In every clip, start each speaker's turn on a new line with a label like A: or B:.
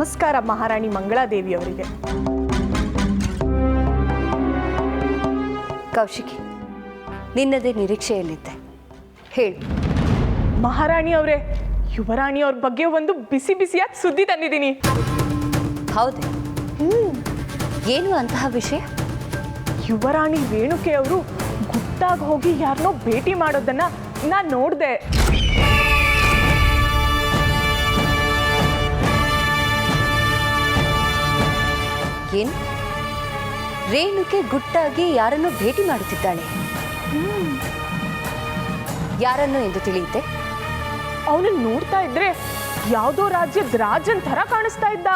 A: ನಮಸ್ಕಾರ ಮಹಾರಾಣಿ ಮಂಗಳಾದೇವಿ ಅವರಿಗೆ.
B: ಕೌಶಿಕಿ, ನಿನ್ನದೇ ನಿರೀಕ್ಷೆಯಲ್ಲಿದ್ದೆ, ಹೇಳು.
A: ಮಹಾರಾಣಿ ಅವರೇ, ಯುವರಾಣಿ ಅವ್ರ ಬಗ್ಗೆ ಒಂದು ಬಿಸಿ ಬಿಸಿಯಾದ ಸುದ್ದಿ ತಂದಿದ್ದೀನಿ.
B: ಹೌದೇ? ಏನು ಅಂತಹ ವಿಷಯ?
A: ಯುವರಾಣಿ ರೇಣುಕೆ ಅವರು ಗುಟ್ಟಾಗಿ ಹೋಗಿ ಯಾರನ್ನೋ ಭೇಟಿ ಮಾಡೋದನ್ನ ನಾನು ನೋಡಿದೆ.
B: ಏನು? ರೇಣುಕೆ ಗುಟ್ಟಾಗಿ ಯಾರನ್ನು ಭೇಟಿ ಮಾಡುತ್ತಿದ್ದಾಳೆ? ಯಾರನ್ನು ಎಂದು ತಿಳಿಯುತ್ತೆ?
A: ಅವನನ್ನು ನೋಡ್ತಾ ಇದ್ರೆ ಯಾವುದೋ ರಾಜ್ಯದ ರಾಜನ್ ತರ ಕಾಣಿಸ್ತಾ ಇದ್ದ.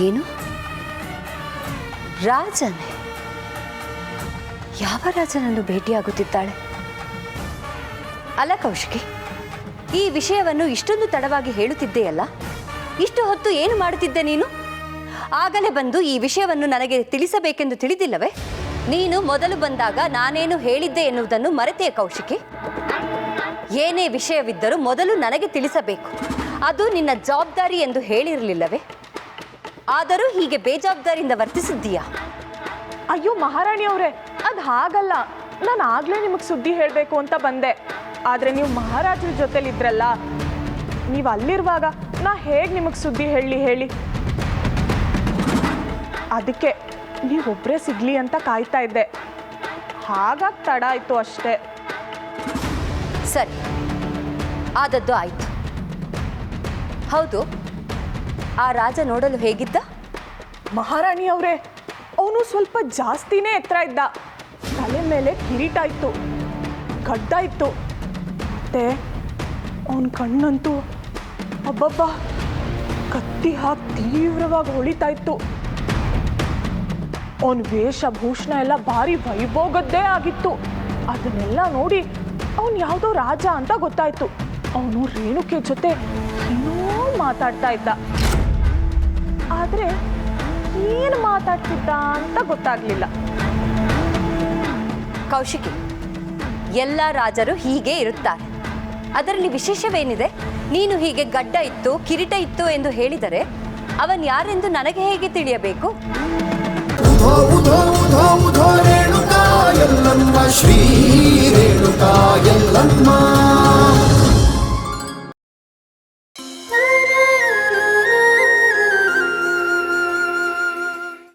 B: ಏನು? ರಾಜನೇ? ಯಾವ ರಾಜನನ್ನು ಭೇಟಿಯಾಗುತ್ತಿದ್ದಾಳೆ? ಅಲ್ಲ ಕೌಶಿಕಿ, ಈ ವಿಷಯವನ್ನು ಇಷ್ಟೊಂದು ತಡವಾಗಿ ಹೇಳುತ್ತಿದ್ದೆಯಲ್ಲ, ಇಷ್ಟು ಹೊತ್ತು ಏನು ಮಾಡುತ್ತಿದ್ದೆ ನೀನು? ಆಗಲೇ ಬಂದು ಈ ವಿಷಯವನ್ನು ನನಗೆ ತಿಳಿಸಬೇಕೆಂದು ತಿಳಿದಿಲ್ಲವೇ? ನೀನು ಮೊದಲು ಬಂದಾಗ ನಾನೇನು ಹೇಳಿದ್ದೆ ಎನ್ನುವುದನ್ನು ಮರೆತೆಯೇ ಕೌಶಿಕಿ? ಏನೇ ವಿಷಯವಿದ್ದರೂ ಮೊದಲು ನನಗೆ ತಿಳಿಸಬೇಕು, ಅದು ನಿನ್ನ ಜವಾಬ್ದಾರಿ ಎಂದು ಹೇಳಿರಲಿಲ್ಲವೇ? ಆದರೂ ಹೀಗೆ ಬೇಜವಾಬ್ದಾರಿಯಿಂದ ವರ್ತಿಸಿದ್ದೀಯಾ?
A: ಅಯ್ಯೋ ಮಹಾರಾಣಿ ಅವರೇ, ಅದು ಹಾಗಲ್ಲ. ನಾನು ಆಗ್ಲೇ ನಿಮಗೆ ಸುದ್ದಿ ಹೇಳಬೇಕು ಅಂತ ಬಂದೆ. ಆದರೆ ನೀವು ಮಹಾರಾಜರ ಜೊತೆಲಿದ್ರಲ್ಲ, ನೀವು ಅಲ್ಲಿರುವಾಗ ನಾ ಹೇಗೆ ನಿಮಗೆ ಸುದ್ದಿ ಹೇಳಿ? ಅದಕ್ಕೆ ನೀವೊಬ್ಬರೇ ಸಿಗ್ಲಿ ಅಂತ ಕಾಯ್ತಾ ಇದ್ದೆ. ಹಾಗಾಗಿ ತಡ ಆಯಿತು ಅಷ್ಟೇ.
B: ಸರಿ, ಆದದ್ದು ಆಯಿತು. ಹೌದು, ಆ ರಾಜ ನೋಡಲು ಹೇಗಿದ್ದ?
A: ಮಹಾರಾಣಿ ಅವರೇ, ಅವನು ಸ್ವಲ್ಪ ಜಾಸ್ತಿನೇ ಎತ್ತರ ಇದ್ದ. ತಲೆ ಮೇಲೆ ಕಿರೀಟ ಇತ್ತು, ಗಡ್ಡ ಇತ್ತು, ಮತ್ತೆ ಅವನ ಕಣ್ಣಂತೂ ಅಬ್ಬಬ್ಬ ಕತ್ತಿ ಹಾಕಿ ತೀವ್ರವಾಗಿ ಹೊಳಿತಾ ಇತ್ತು. ಅವನ ವೇಷಭೂಷಣ ಎಲ್ಲ ಭಾರಿ ವೈಭೋಗದ್ದೇ ಆಗಿತ್ತು. ಅದನ್ನೆಲ್ಲ ನೋಡಿ ಅವನು ಯಾವುದೋ ರಾಜ ಅಂತ ಗೊತ್ತಾಯ್ತು. ಅವನು ರೇಣುಕೆ ಜೊತೆ ಏನೋ ಮಾತಾಡ್ತಾ ಇದ್ದ. ಆದರೆ ಏನು ಮಾತಾಡ್ತಿದ್ದ ಅಂತ ಗೊತ್ತಾಗ್ಲಿಲ್ಲ.
B: ಕೌಶಿಕಿ, ಎಲ್ಲ ರಾಜರು ಹೀಗೆ ಇರುತ್ತಾರೆ. ಅದರಲ್ಲಿ ವಿಶೇಷವೇನಿದೆ? ನೀನು ಹೀಗೆ ಗಡ್ಡ ಇತ್ತು, ಕಿರೀಟ ಇತ್ತು ಎಂದು ಹೇಳಿದರೆ ಅವನ್ ಯಾರೆಂದು ನನಗೆ ಹೇಗೆ ತಿಳಿಯಬೇಕು?
C: ರೇಣುಕಾ ಎಲ್ಲಮ್ಮ ಶ್ರೀ ರೇಣುಕಾ ಎಲ್ಲಮ್ಮ